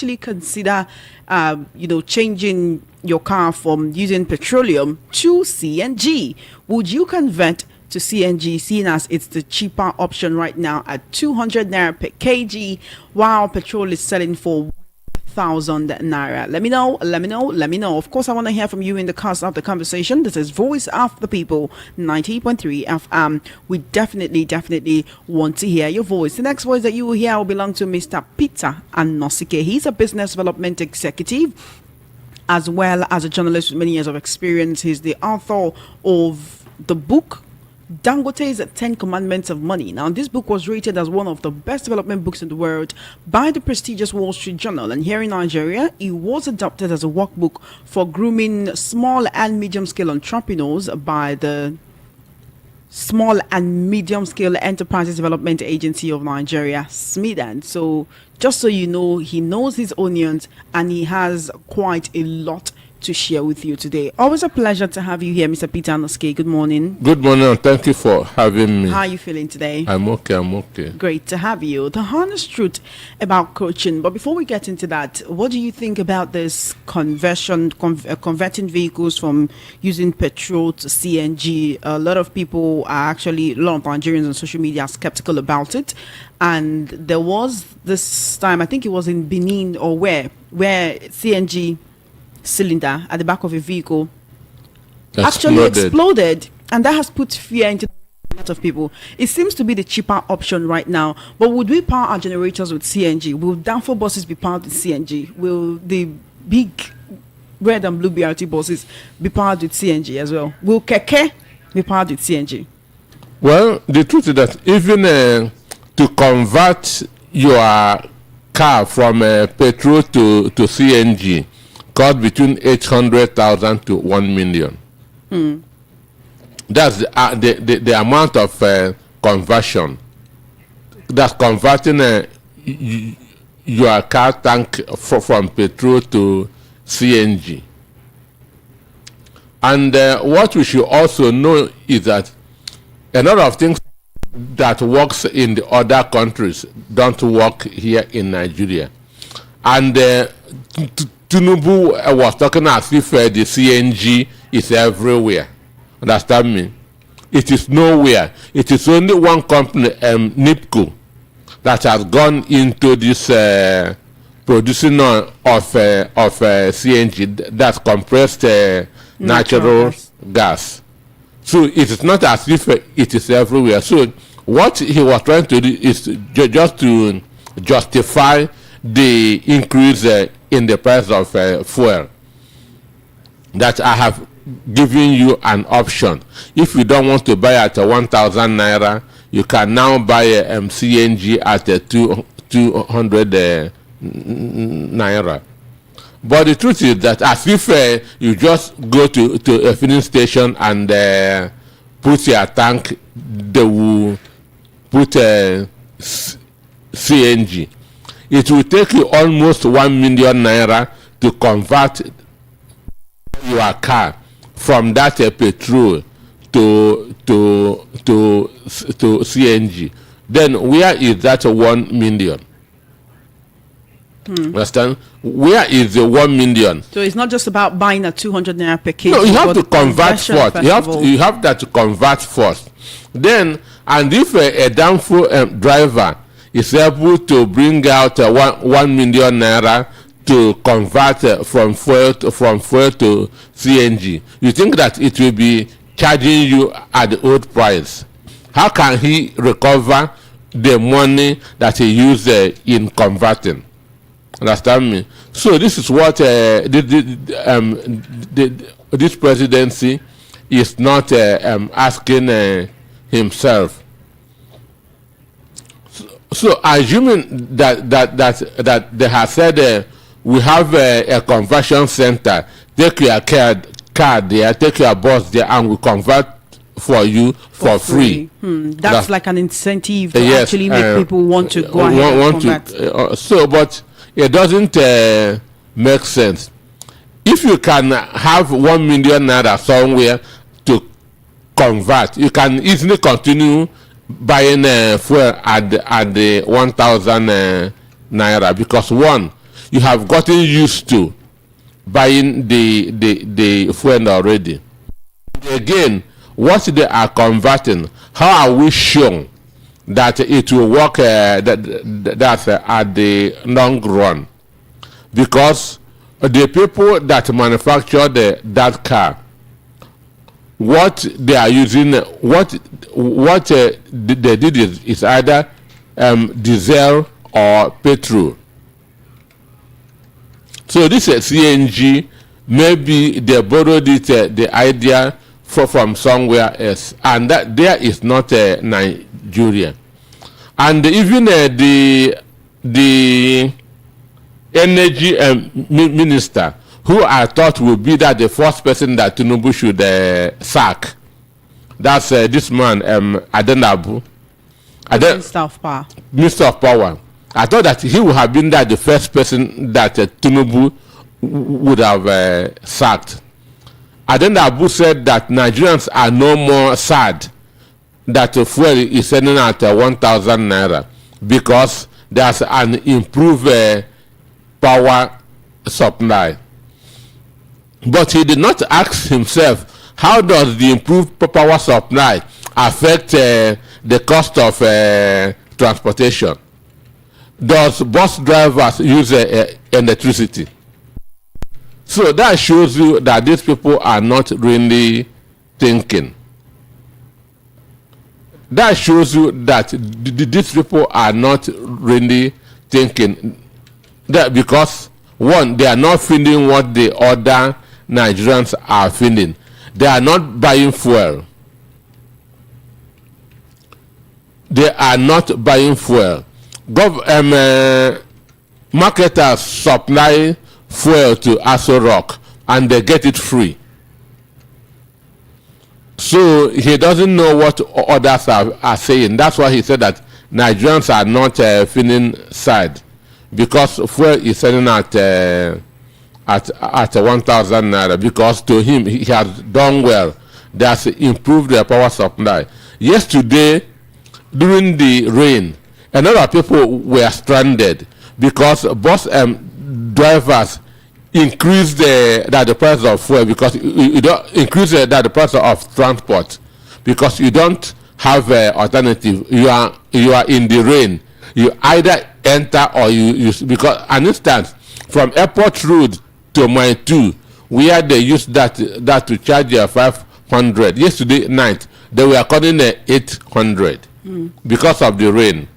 actually consider, changing your car from using petroleum to CNG? Would you convert to CNG, seeing as it's the cheaper option right now at 200 naira per kg, while petrol is selling for 1,000 naira? Let me know. Of course, I want to hear from you in the course of the conversation. This is Voice of the People, 90.3 FM. We definitely want to hear your voice. The next voice that you will hear will belong to Mr. Peter Anosike. He's a business development executive as well as a journalist with many years of experience. He's the author of the book Dangote's 10 Commandments of Money. Now, this book was rated as one of the best development books in the world by the prestigious Wall Street Journal. And here in Nigeria, it was adopted as a workbook for grooming small and medium-scale entrepreneurs by the Small and Medium-Scale Enterprises Development Agency of Nigeria, SMEDAN. So, just so you know, he knows his onions and he has quite a lot to share with you today. Always a pleasure to have you here, Mr. Peter Anosike. Good morning. Good morning. Thank you for having me. How are you feeling today? I'm okay. Great to have you. The honest truth about coaching. But before we get into that, what do you think about this converting vehicles from using petrol to CNG? A lot of Nigerians on social media are skeptical about it. And there was this time, I think it was in Benin or where CNG cylinder at the back of a vehicle actually exploded, and that has put fear into a lot of people. It seems to be the cheaper option right now, but would we power our generators with CNG? Will downfall buses be powered with CNG? Will the big red and blue BRT buses be powered with CNG as well? Will keke be powered with CNG? Well, the truth is that even to convert your car from petrol to CNG cost between 800,000 to 1 million. That's the amount of conversion. That's converting your car tank from petrol to CNG. And what we should also know is that a lot of things that works in the other countries don't work here in Nigeria. And Tinubu was talking as if the CNG is everywhere. Understand me? It is nowhere. It is only one company, NIPCO, that has gone into this producing of CNG, that's compressed natural gas. So it is not as if it is everywhere. So what he was trying to do is just to justify the increase in the price of fuel, that I have given you an option. If you don't want to buy at 1,000 naira, you can now buy a CNG at 200 naira. But the truth is that as if you just go to a filling station and put your tank, they will put CNG. It will take you almost 1 million naira to convert your car from that petrol to CNG. Then where is that 1 million? Understand? Where is the 1 million? So it's not just about buying a 200 naira per kg. No, you have to convert first. You have that to convert first. Then, and if a downfall driver is able to bring out 1 million naira to convert from fuel to CNG, you think that it will be charging you at the old price? How can he recover the money that he used in converting? Understand me? So this is what this presidency is not asking himself. So assuming that they have said we have a conversion center, take your card there, take your bus there, and we convert for you for free. That's like an incentive to actually make people want to go ahead and convert. But it doesn't make sense. If you can have 1 million naira somewhere to convert, you can easily continue buying fuel at the 1,000 naira, because one, you have gotten used to buying the fuel already. Again, what they are converting, how are we sure that it will work at the long run? Because the people that manufacture that car, what they are using, what they did is either diesel or petrol. So this CNG, maybe they borrowed it, the idea from somewhere else, and that there is not Nigeria. And even the energy minister, who I thought would be that the first person that Tinubu should sack, that's this man Adenabu, Minister of Power. Minister of Power. I thought that he would have been that the first person that Tinubu would have sacked. Adenabu said that Nigerians are no more sad that fuel is selling at 1,000 naira because there's an improved power supply. But he did not ask himself, how does the improved power supply affect the cost of transportation? Does bus drivers use electricity? So that shows you that these people are not really thinking. That shows you that these people are not really thinking. That because, one, they are not feeling what the other Nigerians are feeling. They are not buying fuel. They are not buying fuel. Marketers supply fuel to Aso Rock and they get it free. So he doesn't know what others are saying. That's why he said that Nigerians are not feeling sad because fuel is selling at 1,000 naira, because to him he has done well. They has improved their power supply. Yesterday, during the rain, a lot of people were stranded because bus drivers increased the price of fuel, because you don't increase the price of transport because you don't have alternative. You are in the rain. You either enter or you because an instance from Airport Road to Mile 2, where they used that to charge 500. Yesterday night they were calling 800 because of the rain.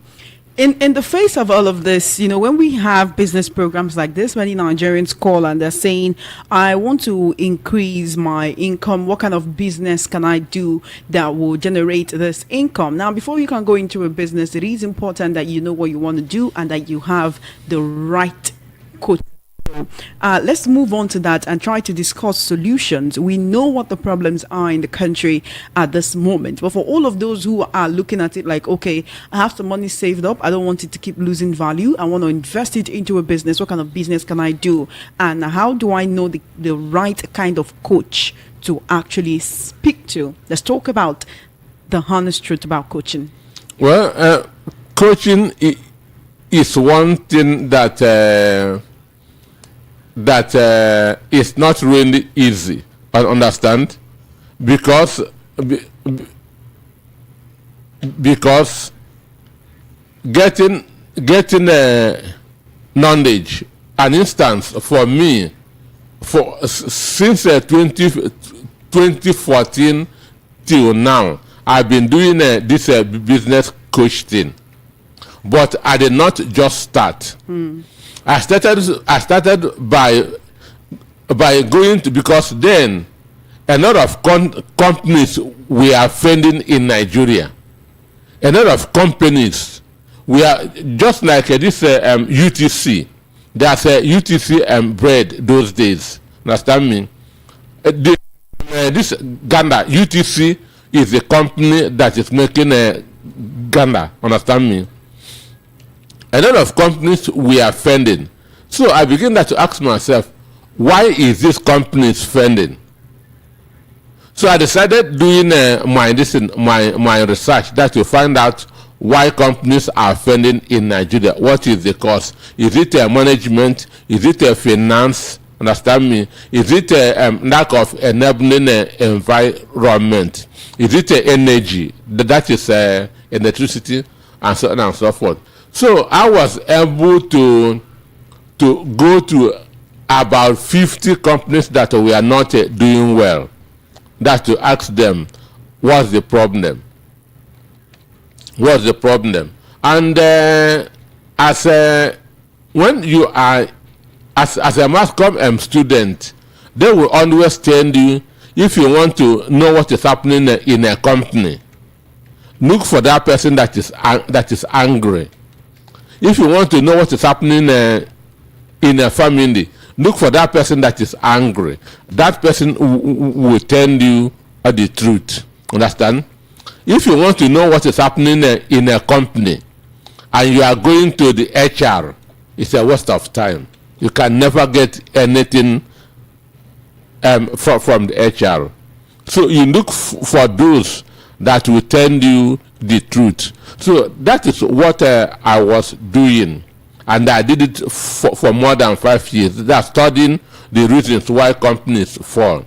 In the face of all of this, when we have business programs like this, many Nigerians call and they're saying, I want to increase my income. What kind of business can I do that will generate this income? Now, before you can go into a business, it is important that you know what you want to do and that you have the right coach. Let's move on to that and try to discuss solutions. We know what the problems are in the country at this moment, but for all of those who are looking at it like, okay, I have some money saved up, I don't want it to keep losing value, I want to invest it into a business. What kind of business can I do, and how do I know the right kind of coach to actually speak to? Let's talk about the honest truth about coaching. Well, coaching is one thing that is not really easy. I understand, because getting knowledge. An instance for me, since 2014 till now, I've been doing this business coach thing, but I did not just start. I started by going to, because then a lot of companies we are funding in Nigeria. A lot of companies, we are just like this UTC. There's a UTC bread those days. Understand me? This Ghana UTC is a company that is making Ghana. Understand me? A lot of companies we are funding. So I begin to ask myself, why is this company funding? So I decided doing my research, that to find out why companies are failing in Nigeria. What is the cause? Is it a management? Is it a finance? Understand me? Is it a lack of enabling environment? Is it energy? That is electricity and so on and so forth. So I was able to go to about 50 companies that were not doing well. That to ask them, what's the problem? What's the problem? And when you are as a mass comm student, they will always tell you, if you want to know what is happening in a company, look for that person that is angry. If you want to know what is happening in a family, look for that person that is angry. That person will tell you the truth. Understand? If you want to know what is happening in a company and you are going to the HR, it's a waste of time. You can never get anything from the HR. So you look for those that will tell you the truth. So that is what I was doing. And I did it for more than 5 years. That's studying the reasons why companies fall.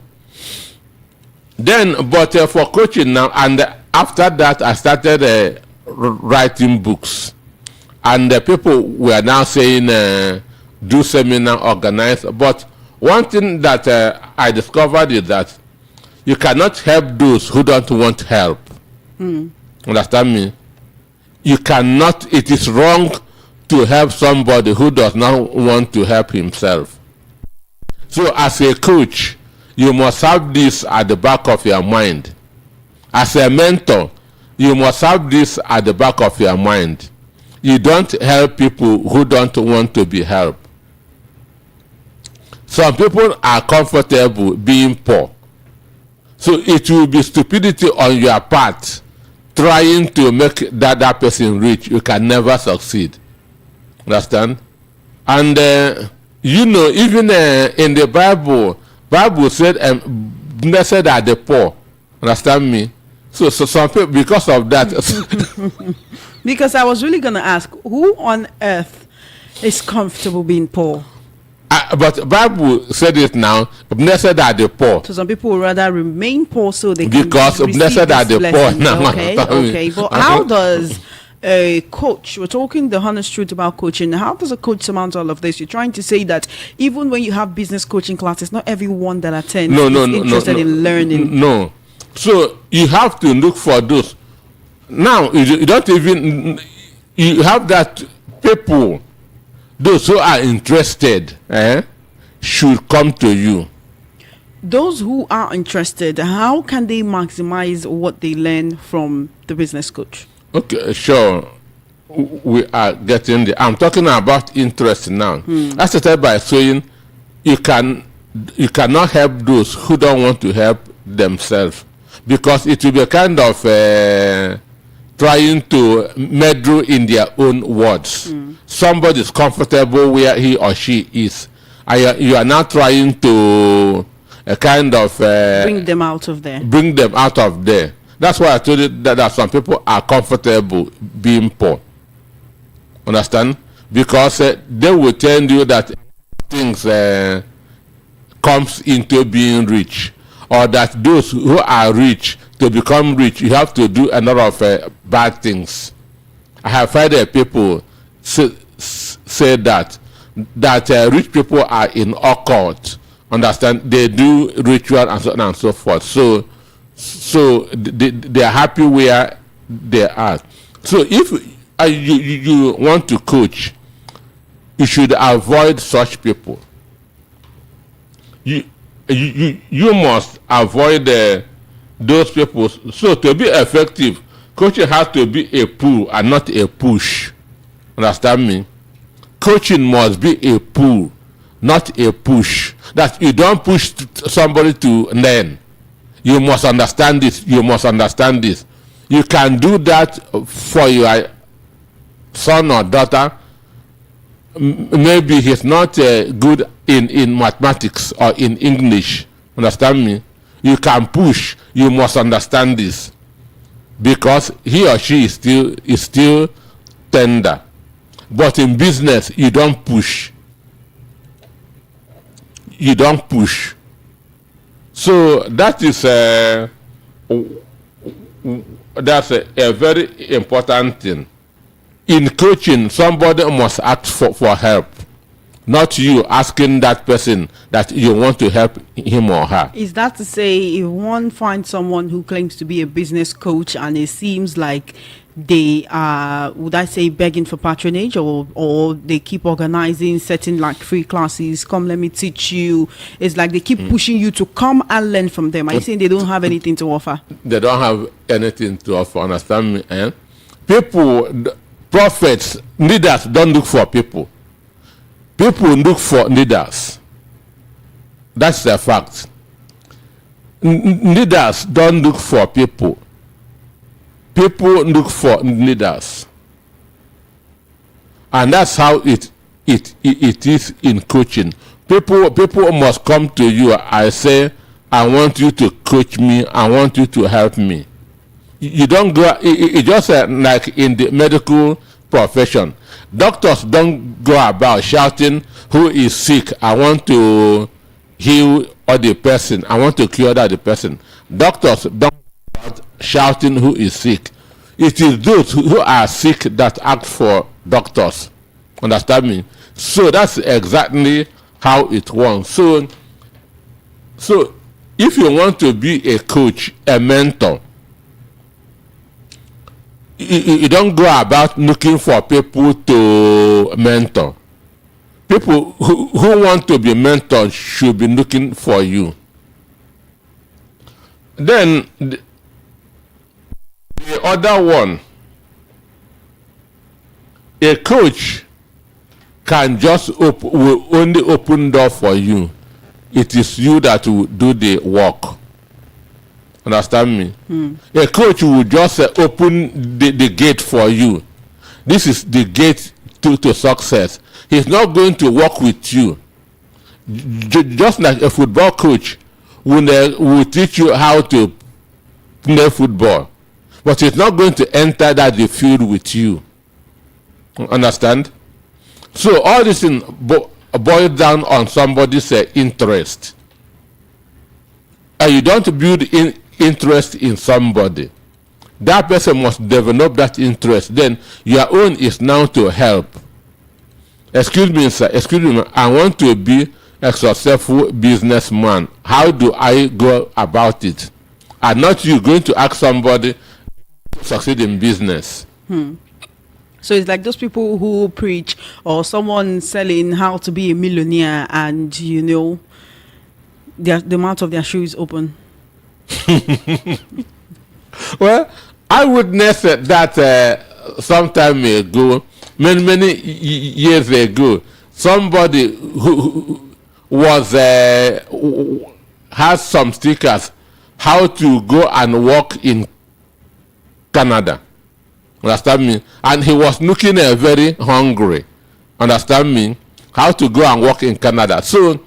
Then, but for coaching now, and after that, I started writing books. And people were now saying, do seminar, organize. But one thing that I discovered is that you cannot help those who don't want help. Understand me? You cannot, it is wrong to help somebody who does not want to help himself. So as a coach, you must have this at the back of your mind. As a mentor, you must have this at the back of your mind. You don't help people who don't want to be helped. Some people are comfortable being poor. So it will be stupidity on your part trying to make that person rich. You can never succeed. Understand? And even in the Bible said, blessed are the poor. Understand me? So some people, because of that. Because I was really going to ask, who on earth is comfortable being poor? But Bible said it now, blessed are the poor. So some people would rather remain poor so they can because blessed are the poor now. Okay. But how does a coach, we're talking the honest truth about coaching, how does a coach surmount all of this? You're trying to say that even when you have business coaching classes, not everyone that attends is interested in learning. No. So you have to look for those. Now, you don't even, you have that people, those who are interested, should come to you. Those who are interested, how can they maximize what they learn from the business coach? Okay, sure. We are getting there. I'm talking about interest now. I started by saying you cannot help those who don't want to help themselves, because it will be a kind of trying to meddle in their own words. Somebody is comfortable where he or she is, and you are now trying to kind of bring them out of there. Bring them out of there. That's why I told you that some people are comfortable being poor. Understand? Because they will tell you that things comes into being rich, or that those who are rich, to become rich, you have to do a lot of bad things. I have heard people say that rich people are in occult. Understand? They do ritual and so on and so forth. So they are happy where they are. So if you want to coach, you should avoid such people. You must avoid those people. So to be effective, coaching has to be a pull and not a push. Understand me? Coaching must be a pull, not a push. That you don't push somebody to learn. You must understand this. You must understand this. You can do that for your son or daughter. Maybe he's not good in mathematics or in English. Understand me? You can push. You must understand this. because he or she is still tender. But in business, you don't push. You don't push. So that is that's a very important thing. In coaching, somebody must ask for help, not you asking that person that you want to help him or her. Is that to say, if one finds someone who claims to be a business coach and it seems like they are, would I say, begging for patronage, or they keep organizing certain like free classes, come let me teach you, it's like they keep pushing you to come and learn from them. Are you saying they don't have anything to offer? They don't have anything to offer, understand me? Eh? People, prophets, leaders don't look for people. People look for leaders. That's a fact. Leaders don't look for people. People look for leaders. And that's how it is in coaching. People must come to you. I say, I want you to coach me. I want you to help me. You don't go, it just like in the medical profession. Doctors don't go about shouting, who is sick? I want to heal the person. I want to cure that the person. Doctors don't go about shouting, who is sick. It is those who are sick that ask for doctors. Understand me? So that's exactly how it works. So if you want to be a coach, a mentor, you don't go about looking for people to mentor. People who want to be mentored should be looking for you. Then the other one, a coach can just will only open door for you. It is you that will do the work. Understand me? A coach will just open the gate for you. This is the gate to success. He's not going to work with you. Just like a football coach will teach you how to play football, but he's not going to enter the field with you. Understand? So all this thing boils down on somebody's interest. And you don't build interest in somebody. That person must develop that interest. Then your own is now to help. Excuse me, sir. Excuse me. I want to be a successful businessman. How do I go about it? And not you going to ask somebody to succeed in business. So it's like those people who preach, or someone selling how to be a millionaire, and the mouth of their shoe is open. Well, I witnessed that some time ago, many years ago. Somebody who was has some stickers how to go and work in Canada. Understand me? And he was looking very hungry. Understand me? How to go and work in Canada. So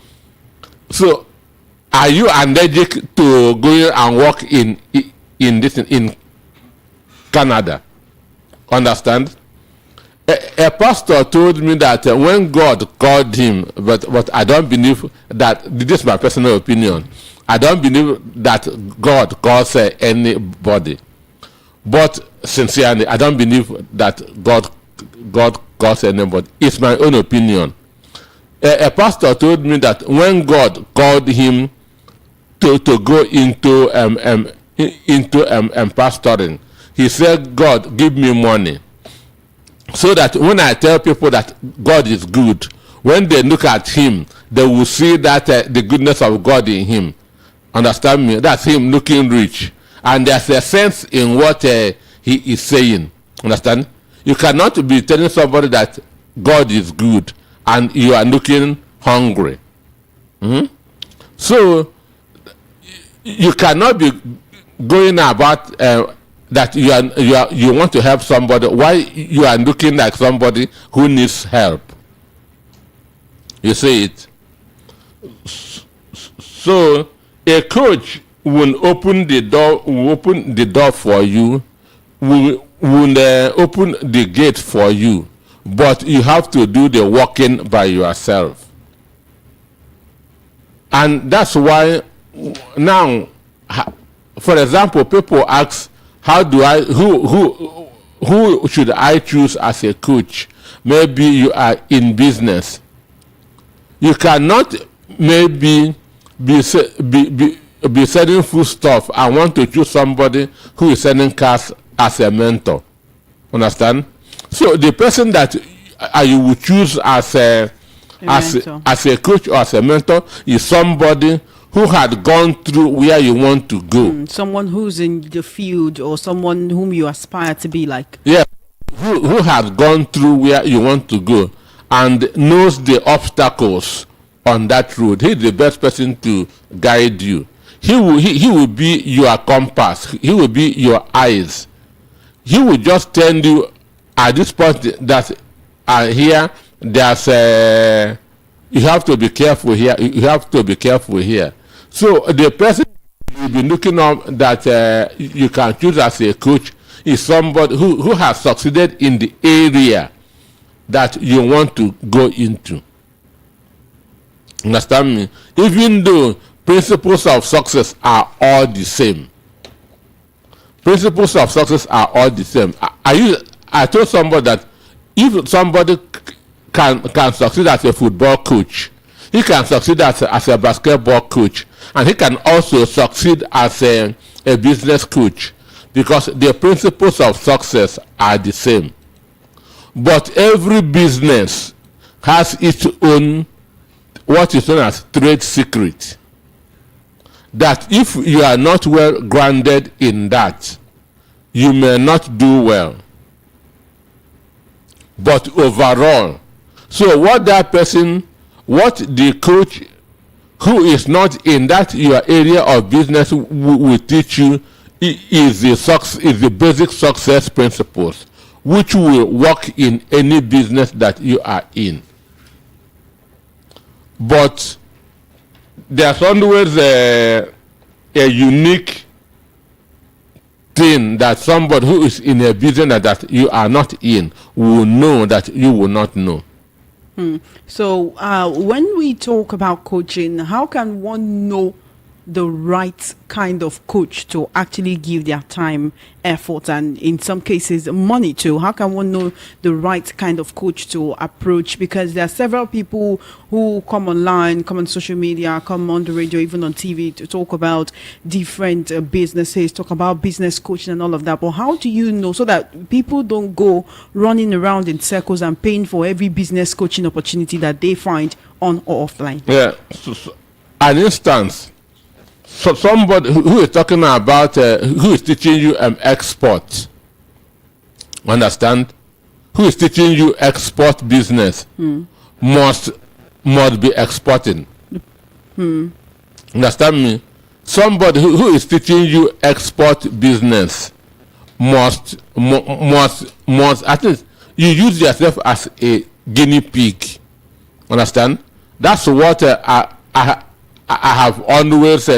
are you allergic to going and work in Canada? Understand? A pastor told me that when God called him, but I don't believe that, this is my personal opinion, I don't believe that God calls anybody. But sincerely, I don't believe that God calls anybody. It's my own opinion. A pastor told me that when God called him to go into pastoring, he said, God, give me money, so that when I tell people that God is good, when they look at him, they will see that the goodness of God in him. Understand me? That's him looking rich. And there's a sense in what he is saying. Understand? You cannot be telling somebody that God is good and you are looking hungry. So you cannot be going about that you want to help somebody while you are looking like somebody who needs help. You see it? So a coach will open the door for you will open the gate for you, but you have to do the walking by yourself. And that's why now, for example, people ask, who should I choose as a coach? Maybe you are in business. You cannot maybe be selling food stuff and want to choose somebody who is selling cars as a mentor. Understand? So the person that you will choose as a coach or as a mentor is somebody who had gone through where you want to go. Someone who's in the field, or someone whom you aspire to be like. Yeah, who has gone through where you want to go and knows the obstacles on that road. He's the best person to guide you. He will be your compass. He will be your eyes. He will just tell you at this point that here there's you have to be careful here. You have to be careful here. So the person you'll be looking up that you can choose as a coach is somebody who has succeeded in the area that you want to go into. Understand me? Even though principles of success are all the same. Principles of success are all the same. I told somebody that if somebody can succeed as a football coach, he can succeed as a basketball coach, and he can also succeed as a business coach, because the principles of success are the same. But every business has its own, what is known as trade secret, that if you are not well grounded in that, you may not do well. But overall, so what the coach who is not in that your area of business will teach you is the basic success principles, which will work in any business that you are in. But there's always a unique thing that somebody who is in a business that you are not in will know that you will not know. So when we talk about coaching, how can one know the right kind of coach to actually give their time, effort, and in some cases money to? How can one know the right kind of coach to approach? Because there are several people who come online, come on social media, come on the radio, even on TV to talk about different businesses, talk about business coaching and all of that. But how do you know, so that people don't go running around in circles and paying for every business coaching opportunity that they find on or offline? Yeah, so an instance. So somebody who is talking about who is teaching you export, understand? Who is teaching you export business must be exporting. Understand me? Somebody who is teaching you export business must at least you use yourself as a guinea pig. Understand? That's what I have always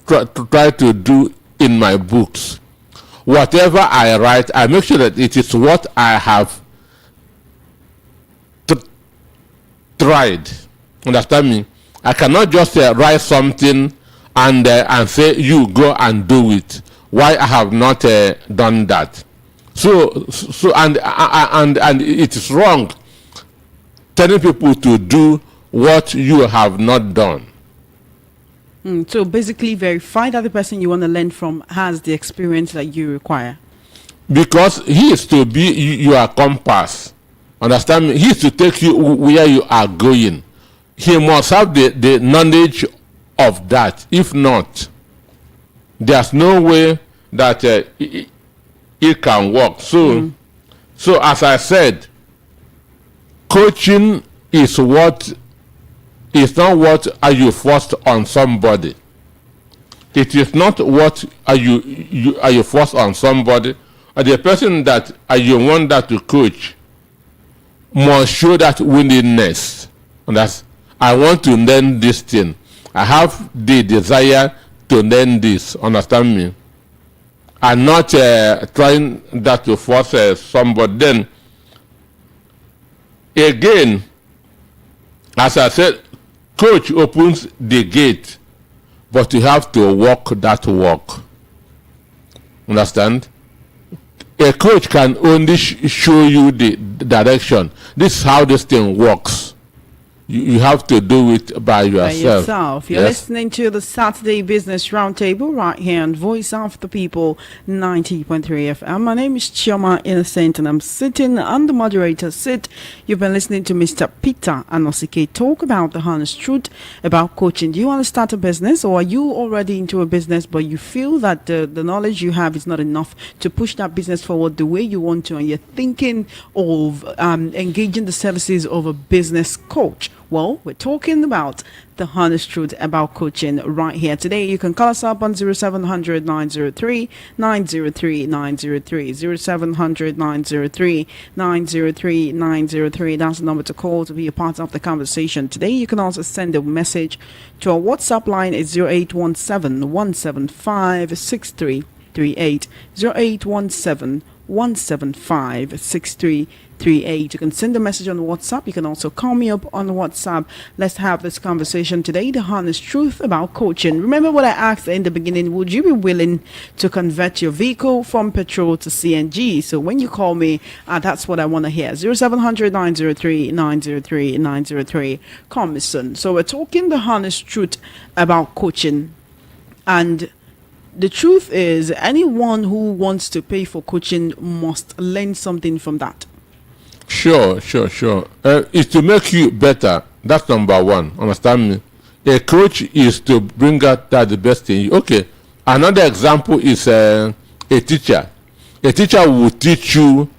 try to do in my books. Whatever I write, I make sure that it is what I have tried. Understand me? I cannot just write something and say you go and do it. Why I have not done that? So and it is wrong telling people to do what you have not done. So basically verify that the person you want to learn from has the experience that you require. Because he is to be your compass. Understand me? He is to take you where you are going. He must have the knowledge of that. If not, there's no way that it can work. So as I said, coaching is it's not what are you forced on somebody. It is not what are you forced on somebody. The person that you want that to coach must show that willingness. And that's, I want to learn this thing. I have the desire to learn this. Understand me? and not trying that to force somebody. Then again, as I said, coach opens the gate, but you have to walk that walk. Understand? A coach can only show you the direction. This is how this thing works. You have to do it by yourself. You're listening to the Saturday Business Roundtable right here on Voice of the People 90.3 FM. My name is Chioma Innocent and I'm sitting on the moderator seat. You've been listening to Mr. Peter Anosike talk about the honest truth about coaching. Do you want to start a business, or are you already into a business but you feel that the knowledge you have is not enough to push that business forward the way you want to, and you're thinking of engaging the services of a business coach? Well, we're talking about the honest truth about coaching right here today. You can call us up on 0700 903 903 903 0700 903 903 903. That's the number to call to be a part of the conversation today. You can also send a message to our WhatsApp line at 0817 175 6338 0817 175 6338. You can send a message on WhatsApp. You can also call me up on WhatsApp. Let's have this conversation today, the honest truth about coaching. Remember what I asked in the beginning: would you be willing to convert your vehicle from petrol to CNG? So when you call me, that's what I want to hear. 0700 903 903 903. Call me soon. So we're talking the honest truth about coaching, and the truth is, anyone who wants to pay for coaching must learn something from that. Sure. It's to make you better. That's number one. Understand me? A coach is to bring out that the best in you. Okay. Another example is a teacher. A teacher will teach you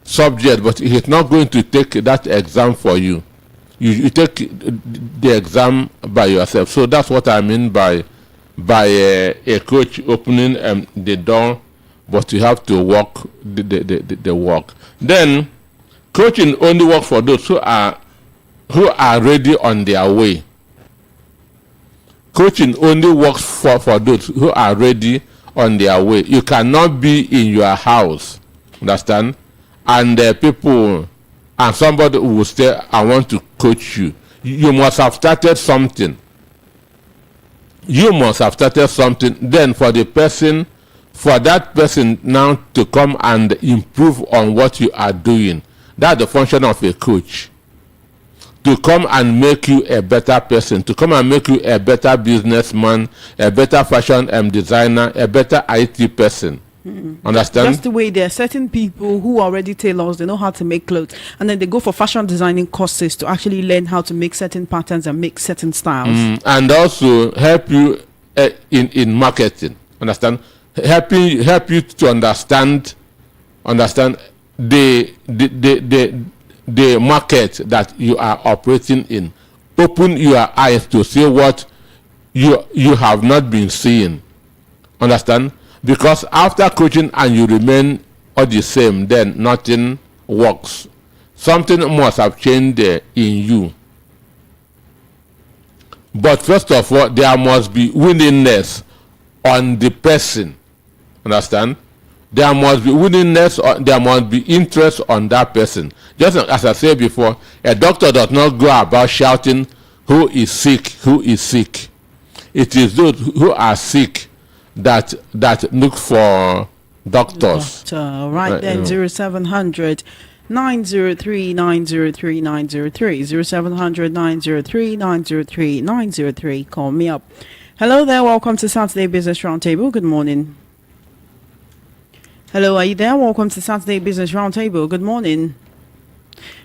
subject, but he's not going to take that exam for you. You take the exam by yourself. So that's what I mean by a coach opening the door, but you have to walk the walk. Then coaching only works for those who are ready on their way. Coaching only works for those who are ready on their way. You cannot be in your house, understand, and somebody will say, I want to coach you. You must have started something. Then for that person now to come and improve on what you are doing. That's the function of a coach. To come and make you a better person, to come and make you a better businessman, a better fashion designer, a better IT person. Understand? That's the way there are certain people who are already tailors, they know how to make clothes, and then they go for fashion designing courses to actually learn how to make certain patterns and make certain styles. And also help you in marketing. Understand? Help you to understand the market that you are operating in. Open your eyes to see what you have not been seeing. Understand? Because after coaching and you remain all the same, then nothing works. Something must have changed in you. But first of all, there must be willingness on the person. Understand? There must be willingness, or there must be interest on that person. Just as I said before, a doctor does not go about shouting, who is sick, who is sick. It is those who are sick that look for doctors. Right then, 0700 903 903 903 0700 903 903 903. Call me up. Hello there, welcome to Saturday Business Roundtable. Good morning. Hello, are you there? Welcome to Saturday Business Roundtable. Good morning.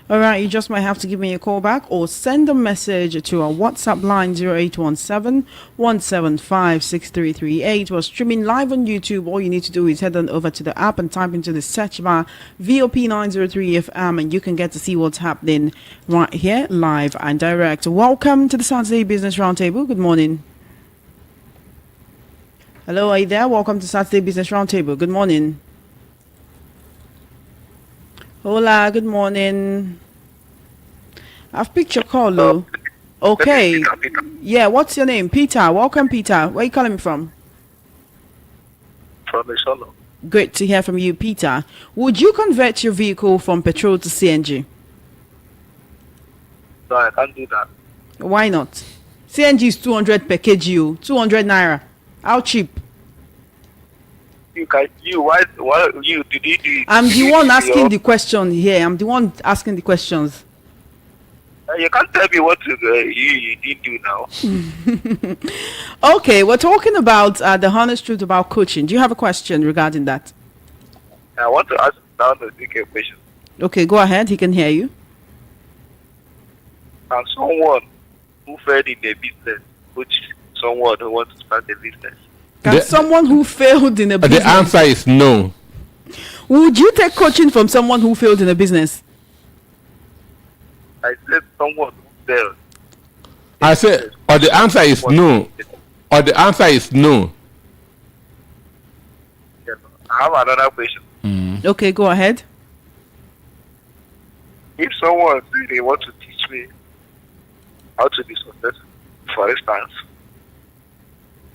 All right, you just might have to give me a call back or send a message to our WhatsApp line 0817 175 6338. We're streaming live on YouTube. All you need to do is head on over to the app and type into the search bar VOP 903 FM, and you can get to see what's happening right here, live and direct. Welcome to the Saturday Business Roundtable. Good morning. Hello, are you there? Welcome to Saturday Business Roundtable. Good morning. Hola, good morning. I've picked your call, though. Okay. Peter. Yeah, what's your name? Peter. Welcome, Peter. Where are you calling me from? From Isolo. Great to hear from you, Peter. Would you convert your vehicle from petrol to CNG? No, I can't do that. Why not? CNG is 200 per kg, 200 naira. How cheap? Why you did you do it? I'm the one asking the question here. I'm the one asking the questions. You can't tell me what you did do now. Okay, we're talking about the honest truth about coaching. Do you have a question regarding that? I want to ask now the bigger question. Okay, go ahead. He can hear you. Can someone who failed in a business coach someone who wants to start a business? Can someone who failed in a business? The answer is no. Would you take coaching from someone who failed in a business? I said someone who failed. I said, or the answer is no. Or the answer is no. I have another question. Okay, go ahead. If someone says they want to teach me how to be successful, for instance,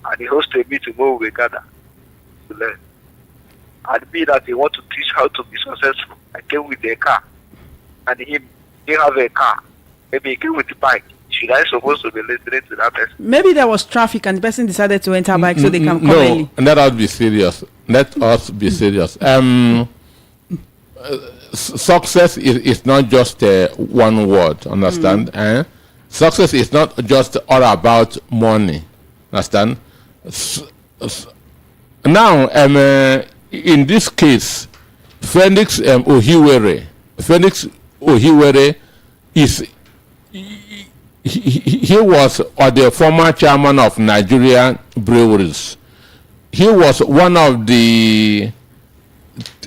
and he hosts a meeting where we gather to learn, and be that they want to teach how to be successful, I came with a car, and he didn't have a car, maybe he came with a bike. Should I supposed to be listening to that person? Maybe there was traffic and the person decided to enter bike so they can come early. No, let us be serious. Let us be serious. Success is not just one word, understand? Success is not just all about money, understand? Now, in this case, Felix Ohiwere is he was the former chairman of Nigerian Breweries. He was one of the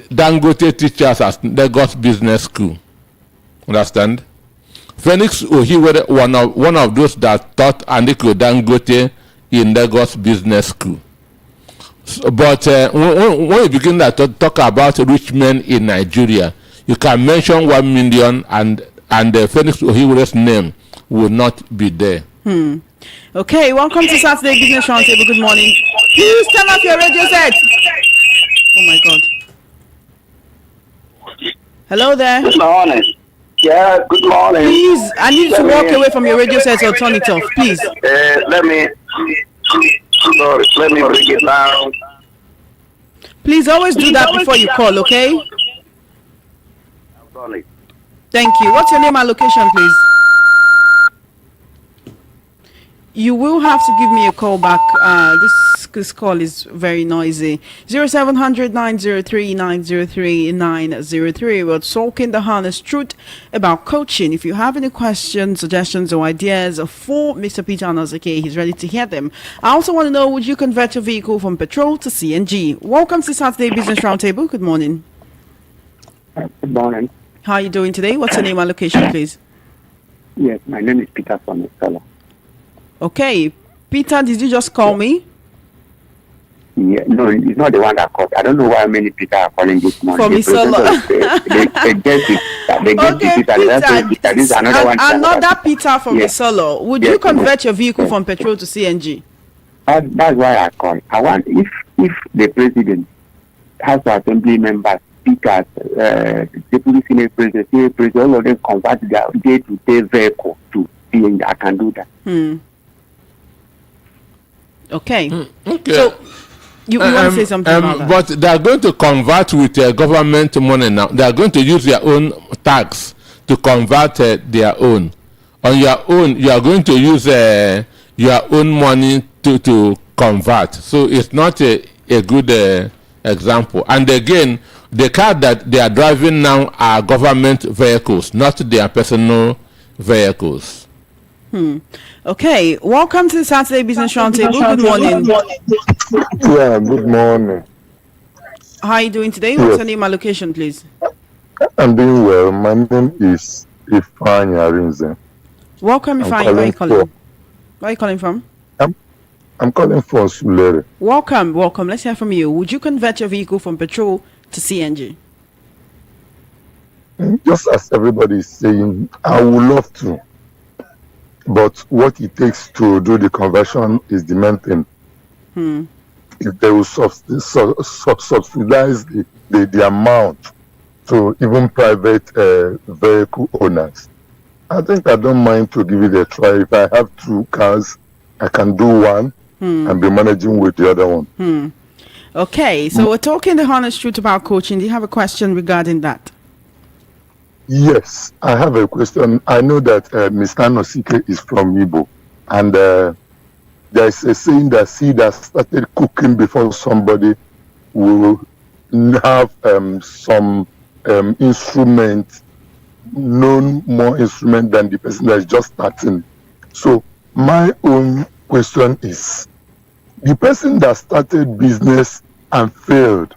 Dangote teachers at Lagos Business School. Understand? Felix Ohiwere one of those that taught Atiku Dangote in Lagos Business School. But when you begin to talk about rich men in Nigeria, you can mention 1 million and Felix Ohiwere's name will not be there. Okay, welcome to Saturday Business Roundtable. Good morning. Please turn off your radio set. Oh my God. Hello there. Good morning. Yeah, good morning. Please, I need you to walk away from your radio set or turn it off, please. Let me bring it down. Please always do that before you call, okay? I've done it. Thank you. What's your name and location, please? You will have to give me a call back. This call is very noisy. 0700 903 903 903. We're talking the honest truth about coaching. If you have any questions, suggestions, or ideas for Mr. Peter Anozake, he's ready to hear them. I also want to know, would you convert your vehicle from petrol to CNG? Welcome to Saturday Business Roundtable. Good morning. Good morning. How are you doing today? What's your name and location, please? Yes, my name is Peter from Isolo. Okay. Peter, did you just call me? Yeah, no, it's not the one that called. I don't know why many people are calling this morning. From Isolo. They get it. Peter. This is another one. Another Peter from Isolo. Would you convert your vehicle from petrol to CNG? That's why I call. I want if the president, House Assembly members, speakers, deputy senate president, all of them convert their day-to-day vehicle to CNG, I can do that. Okay. Okay. So you want to say something about that? But they are going to convert with government money now. They are going to use their own tax to convert their own. On your own, you are going to use your own money to convert. So it's not a good example. And again, the car that they are driving now are government vehicles, not their personal vehicles. Okay, welcome to the Saturday Business Roundtable. Good morning. Yeah, good morning. How are you doing today? What's your name and location, please? I'm doing well. My name is Ifeanyi Arinze. Welcome, Ifeanyi. Where are you calling? Where are you calling from? I'm calling from Sulere. Welcome. Let's hear from you. Would you convert your vehicle from petrol to CNG? Just as everybody is saying, I would love to. But what it takes to do the conversion is the main thing. if they will subsidize the amount to even private vehicle owners. I think I don't mind to give it a try. If I have 2 cars, I can do one and be managing with the other one. Okay, so we're talking the honest truth about coaching. Do you have a question regarding that? Yes, I have a question. I know that Mr. Nosike is from Igbo, and there's a saying that seed that started cooking before somebody will have some instrument, known more instrument than the person that is just starting. So my own question is, the person that started business and failed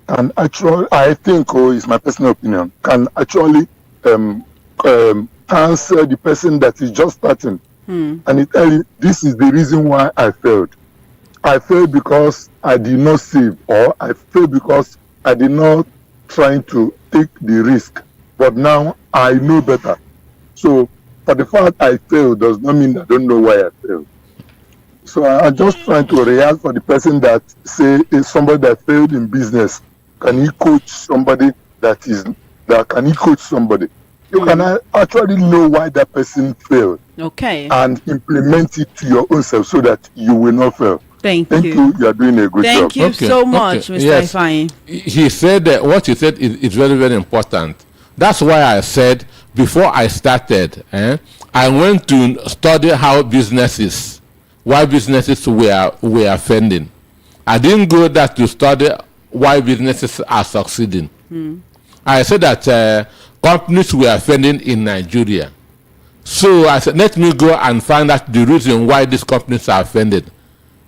can actually, I think, is my personal opinion, can actually answer the person that is just starting. And it tell you, this is the reason why I failed. I failed because I did not save, or I failed because I did not try to take the risk. But now I know better. So for the fact I failed does not mean I don't know why I failed. So I'm just trying to react for the person that say is somebody that failed in business. Can he coach somebody can he coach somebody? You can actually know why that person failed. Okay. And implement it to your own self so that you will not fail. Thank you. You are doing a good job. Thank you so much, Mr. Yes. Ifeanyi. He said that what he said is very, very important. That's why I said before I started, I went to study how why businesses were offending. I didn't go there to study why businesses are succeeding. I said that companies were offending in Nigeria. So I said, let me go and find out the reason why these companies are offended.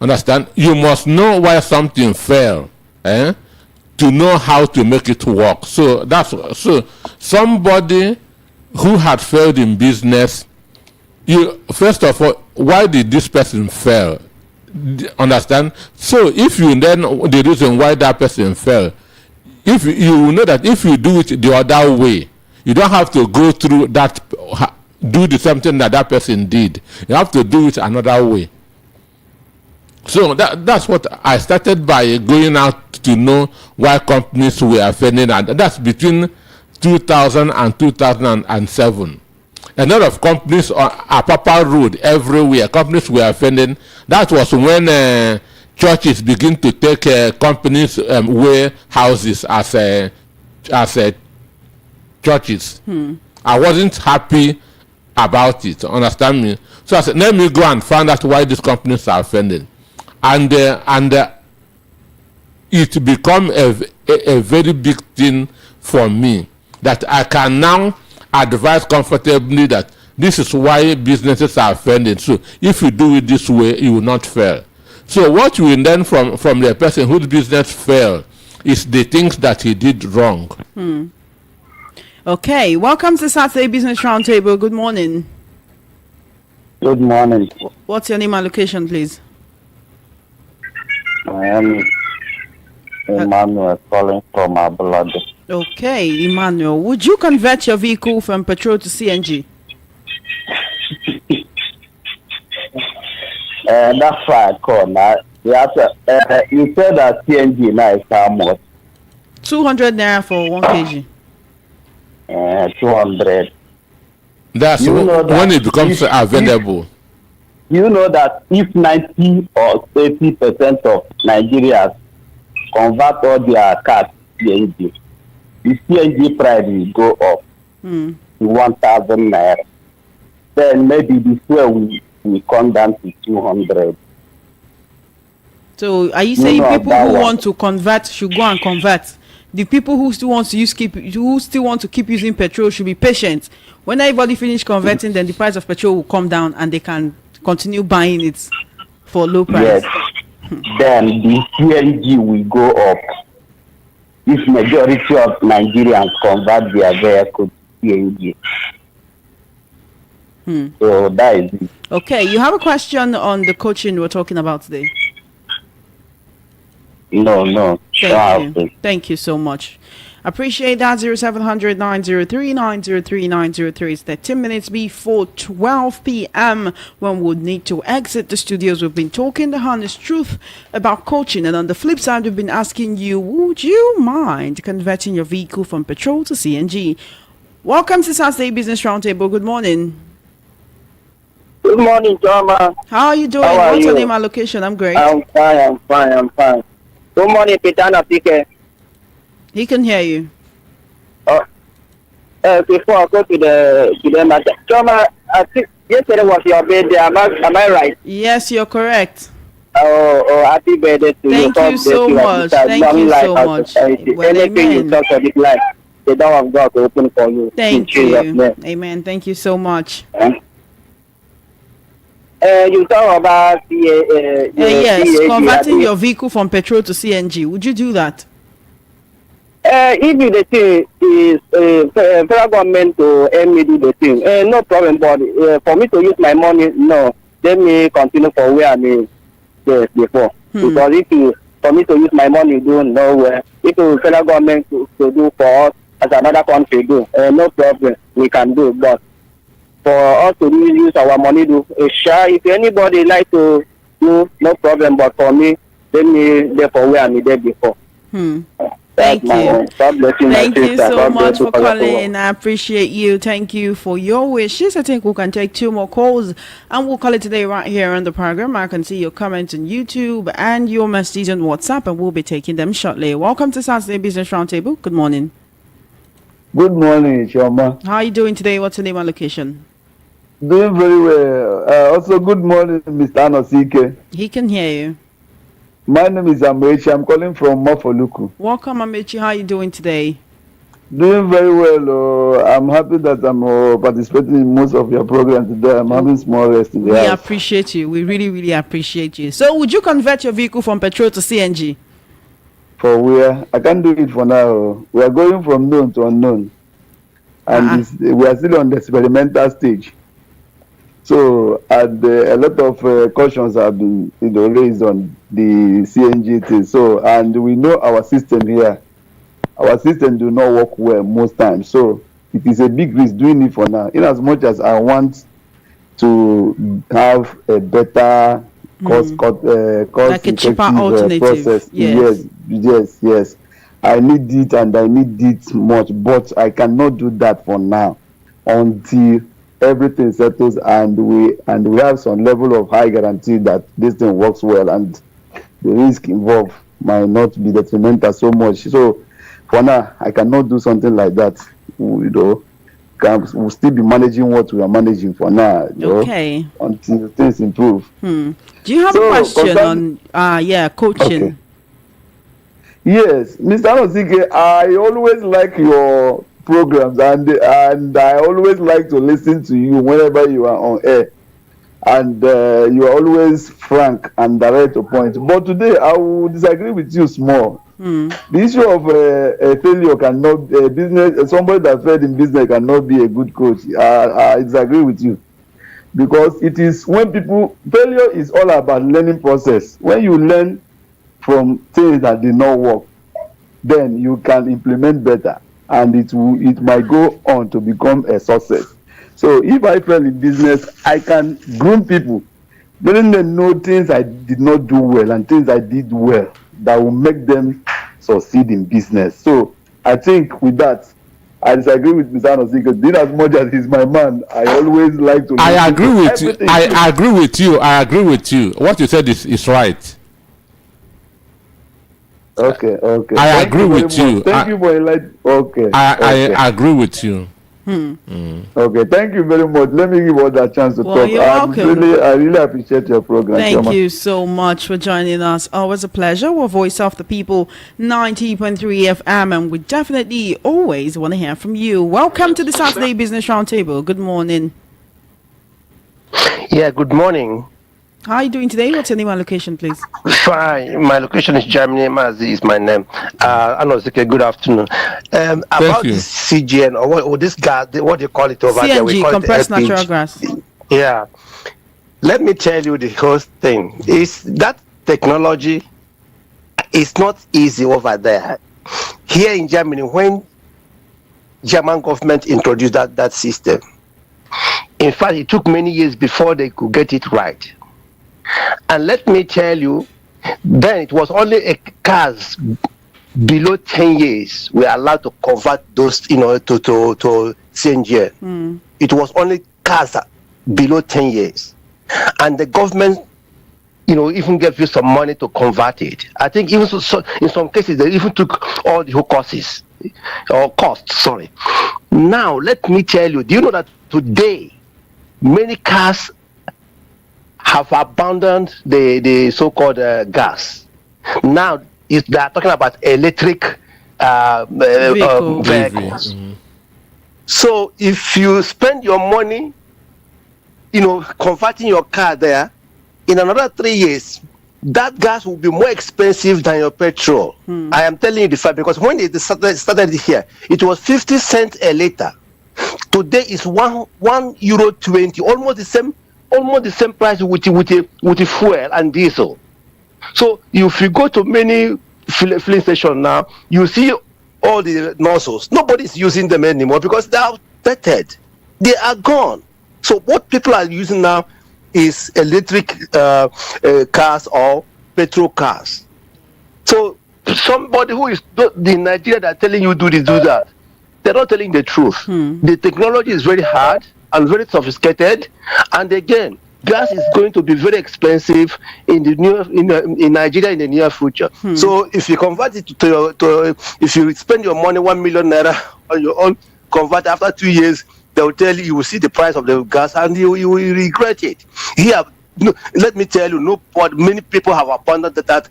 Understand? You must know why something failed, to know how to make it work. So somebody who had failed in business, first of all, why did this person fail? Understand? So if you then the reason why that person fell, if you know that if you do it the other way, you don't have to go through that, do the same thing that person did. You have to do it another way. So that's what I started by going out to know why companies were offending, and that's between 2000 and 2007. A lot of companies on Apapa Road everywhere, companies were offending. That was when churches begin to take companies warehouses as churches. I wasn't happy about it. Understand me? So I said, let me go and find out why these companies are offending, and it become a very big thing for me that I can now advise comfortably that this is why businesses are offending. So if you do it this way, you will not fail. So what you will learn from the person whose business failed is the things that he did wrong. Okay, welcome to Saturday Business Roundtable. Good morning. Good morning. What's your name and location, please? I am Emmanuel calling from Ablade. Okay, Emmanuel, would you convert your vehicle from petrol to CNG? That's why I call now. You said that CNG now is how much? 200 naira for 1 kg. 200. That's when it becomes available. You know that if 90 or 80% of Nigerians convert all their cars to CNG, the CNG price will go up to 1,000 naira. Then maybe the fuel will come down to 200. So are you saying people who want to convert should go and convert? The people who still want to keep using petrol should be patient. When everybody finish converting, then the price of petrol will come down and they can continue buying it for low price. Yes. Then the CNG will go up if majority of Nigerians convert their vehicle to CNG. So that is it. Okay, you have a question on the coaching we're talking about today? No. Thank you. Thank you so much. Appreciate that. 0700 903 903 903. It's 13 minutes before 12 p.m. when we'll need to exit the studios. We've been talking the honest truth about coaching. And on the flip side, we've been asking you, would you mind converting your vehicle from petrol to CNG? Welcome to Saturday Business Roundtable. Good morning. Good morning, Joma. How are you doing? What's your name and location? I'm great. I'm fine. Good morning, Peter Napike. He can hear you. Before I go to the matter, Joma, I think yesterday was your birthday. Am I right? Yes, you're correct. Happy birthday to you. Thank you so much. Thank you so much. Well, anything you touch on this life, the door of God will open for you. Thank you. Amen. Thank you so much. You talk about yes, converting your vehicle from petrol to CNG. Would you do that? If the thing is federal government to help me do the thing, no problem. But for me to use my money, no. Let me continue for where I mean before. Because for me to use my money, do nowhere. If the federal government to do for us as another country do, no problem. We can do, but for us to really use our money, do if anybody like to do, no problem. But for me, let me there for where I am there before. Thank you. Thank you so much for calling. I appreciate you. Thank you for your wishes. I think we can take 2 more calls and we'll call it today right here on the program. I can see your comments on YouTube and your messages on WhatsApp, and we'll be taking them shortly. Welcome to Saturday Business Roundtable. Good morning. Good morning, Choma. How are you doing today? What's your name and location? Doing very well. Also, good morning, Mr. Anosike. He can hear you. My name is Amechi. I'm calling from Mofoluku. Welcome, Amechi. How are you doing today? Doing very well. I'm happy that I'm participating in most of your program today. I'm having small rest today. We appreciate you. We really, really appreciate you. So, would you convert your vehicle from petrol to CNG? For where? I can't do it for now. We are going from known to unknown. And we are still on the experimental stage. So, a lot of cautions have been raised on the CNG thing. So, and we know our system here. Our system do not work well most times. So, it is a big risk doing it for now. In as much as I want to have a better cost like a cheaper alternative process. Yes. I need it and I need it much, but I cannot do that for now until everything settles and we have some level of high guarantee that this thing works well and the risk involved might not be detrimental so much. So for now, I cannot do something like that. We'll still be managing what we are managing for now. Okay. Until things improve. Do you have a question on coaching? Okay. Yes, Mr. Anosike, I always like your programs and I always like to listen to you whenever you are on air, and you are always frank and direct to point. But today I will disagree with you small. The issue of a failure cannot business. Somebody that failed in business cannot be a good coach. I disagree with you, because it is when failure is all about learning process. When you learn from things that did not work, then you can implement better, and it might go on to become a success. So if I fail in business, I can groom people, letting them know things I did not do well and things I did well that will make them succeed in business. So I think with that, I disagree with Mr. Anosike. Did as much as he's my man, I always like to. I agree with you. I agree with you. What you said is right. Okay. I agree with you. Thank you for enlightening. Okay. I agree with you. Okay, thank you very much. Let me give all that chance to talk. You're welcome. I really appreciate your program. Thank you so much for joining us. Always a pleasure. We're Voice of the People, 90.3 FM, and we definitely always want to hear from you. Welcome to the Saturday Business Roundtable. Good morning. Yeah, good morning. How are you doing today? What's your name and location, please? Fine. My location is Germany. Mazi is my name. Anosike, good afternoon. About this CGN or this gas, what do you call it over CNG, there? We call compressed it natural gas. Yeah. Let me tell you the whole thing. Is that technology it's not easy over there. Here in Germany, when German government introduced that system, in fact, it took many years before they could get it right. And let me tell you, then it was only cars below 10 years were allowed to convert those, to CNG. It was only cars below 10 years. And the government, even gave you some money to convert it. I think even so, in some cases, they even took all the whole costs. Now, let me tell you, do you know that today, many cars have abandoned the so-called gas? Now, they are talking about electric vehicles. So if you spend your money, converting your car there, in another 3 years, that gas will be more expensive than your petrol. I am telling you the fact, because when they started here, it was 50 cents a liter. Today is €1.20, almost the same price with the fuel and diesel. So if you go to many filling stations now, you see all the nozzles. Nobody's using them anymore because they are outdated. They are gone. So what people are using now is electric cars or petrol cars. So somebody who is in Nigeria that are telling you do this, do that, they're not telling the truth. The technology is very hard and very sophisticated, and again, gas is going to be very expensive in Nigeria in the near future. So if you convert it if you spend your money 1 million naira on your own, convert after 2 years, they will tell you will see the price of the gas and you will regret it. Here, let me tell you, many people have abandoned that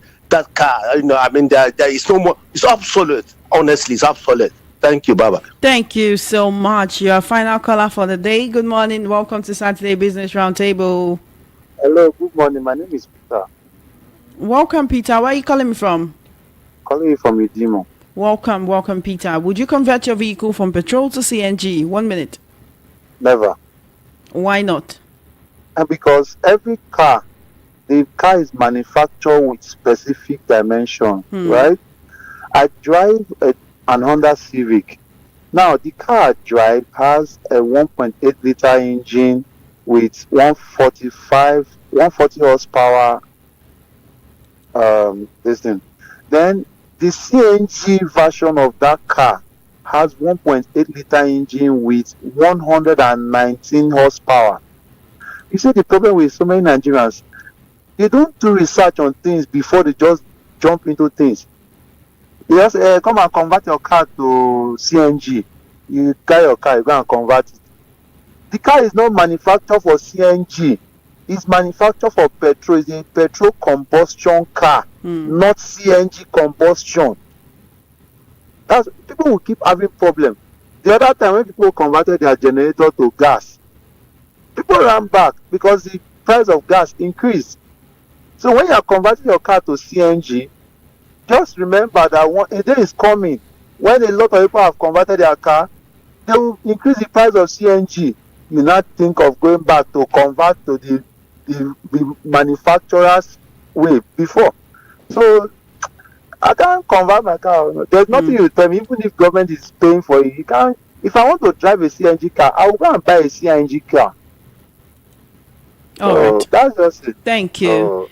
car. There is no more. It's obsolete. Honestly, it's obsolete. Thank you, Baba. Thank you so much. Your final caller for the day. Good morning. Welcome to Saturday Business Roundtable. Hello, good morning. My name is Peter. Welcome, Peter. Where are you calling me from? Calling you from Idimo. Welcome, Peter. Would you convert your vehicle from petrol to CNG? 1 minute. Never. Why not? And because every car, the car is manufactured with specific dimension, right? I drive an Honda Civic. Now, the car I drive has a 1.8 liter engine with 140 horsepower. Then the CNG version of that car has 1.8 liter engine with 119 horsepower. You see, the problem with so many Nigerians, they don't do research on things before they just jump into things. You just come and convert your car to CNG. You carry your car, you go and convert it. The car is not manufactured for CNG. It's manufactured for petrol. It's a petrol combustion car, not CNG combustion. People will keep having problems. The other time when people converted their generator to gas, people ran back because the price of gas increased. So when you are converting your car to CNG, just remember that a day is coming when a lot of people have converted their car, they will increase the price of CNG. You not think of going back to convert to the manufacturer's way before. So I can't convert my car. There's nothing you tell me, even if government is paying for it. You can't. If I want to drive a CNG car, I will go and buy a CNG car. All right. That's just it. Thank you.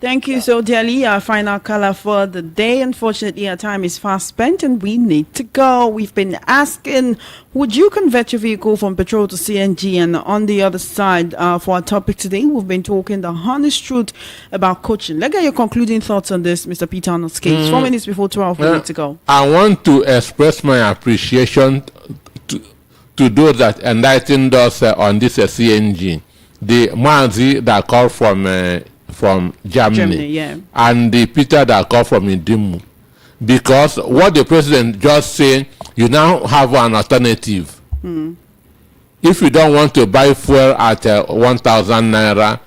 Thank you so dearly. Our final caller for the day. Unfortunately, our time is fast spent and we need to go. We've been asking, would you convert your vehicle from petrol to CNG? And on the other side, for our topic today, we've been talking the honest truth about coaching. Let's get your concluding thoughts on this, Mr. Peter Arnold's case. 4 minutes before 12, we need to go. I want to express my appreciation to those that enlightened us on this CNG. The Mazi that called from Germany, and the Peter that called from Indimu, because what the president just said, you now have an alternative. If you don't want to buy fuel at 1,000 naira,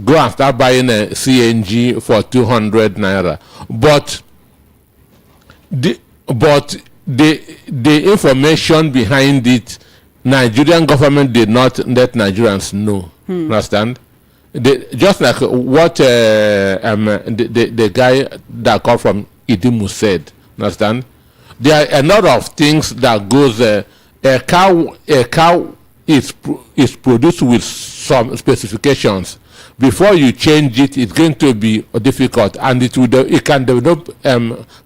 go and start buying a CNG for 200 naira. But the information behind it, Nigerian government did not let Nigerians know. Understand? Just like what the guy that called from Idimu said. Understand? There are a lot of things that goes. A cow is produced with some specifications. Before you change it, it's going to be difficult, and it can develop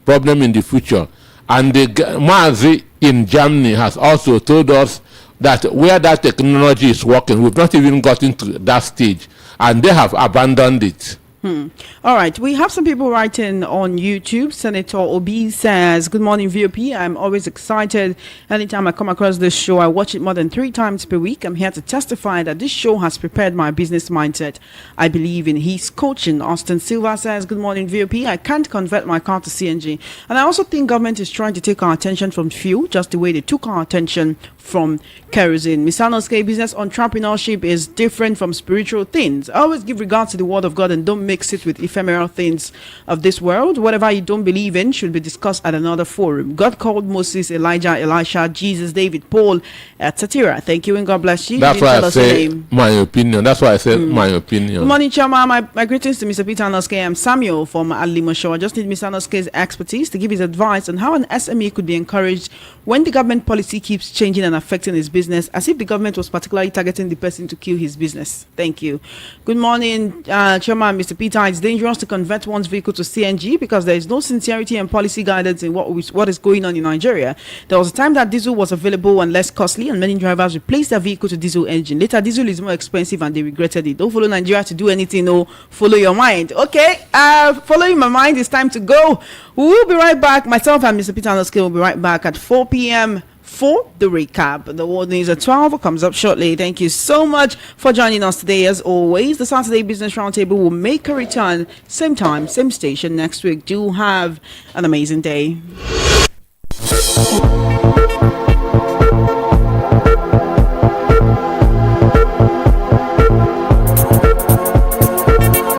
problem in the future. And the Mazi in Germany has also told us that where that technology is working, we've not even gotten to that stage, and they have abandoned it. All right, we have some people writing on YouTube. Senator Obi says, good morning, VOP. I'm always excited. Anytime I come across this show, I watch it more than 3 times per week. I'm here to testify that this show has prepared my business mindset. I believe in his coaching. Austin Silva says, good morning, VOP. I can't convert my car to CNG. And I also think government is trying to take our attention from fuel, just the way they took our attention from kerosene. Misanoske, business entrepreneurship is different from spiritual things. Always give regard to the word of God and don't mix it with ephemeral things of this world. Whatever you don't believe in should be discussed at another forum. God called Moses, Elijah, Elisha, Jesus, David, Paul, etc. Thank you and God bless you. That's why I say my opinion. That's why I said my opinion. Good morning, Chama. My greetings to Mr. Peter Anoske. I'm Samuel from Alimosho. I just need Mr. Anoske's expertise to give his advice on how an SME could be encouraged when the government policy keeps changing and affecting his business, as if the government was particularly targeting the person to kill his business. Thank you. Good morning, Chairman, Mr. Peter. It's dangerous to convert one's vehicle to CNG because there is no sincerity and policy guidance in what is going on in Nigeria. There was a time that diesel was available and less costly, and many drivers replaced their vehicle to diesel engine. Later, diesel is more expensive and they regretted it. Don't follow Nigeria to do anything. No, follow your mind. Okay, following my mind, it's time to go. We will be right back. Myself and Mr. Peter Anoske will be right back at 4 p.m. for the recap. The world news at 12 comes up shortly. Thank you so much for joining us today. As always, the Saturday Business Roundtable will make a return, same time, same station next week. Do have an amazing day.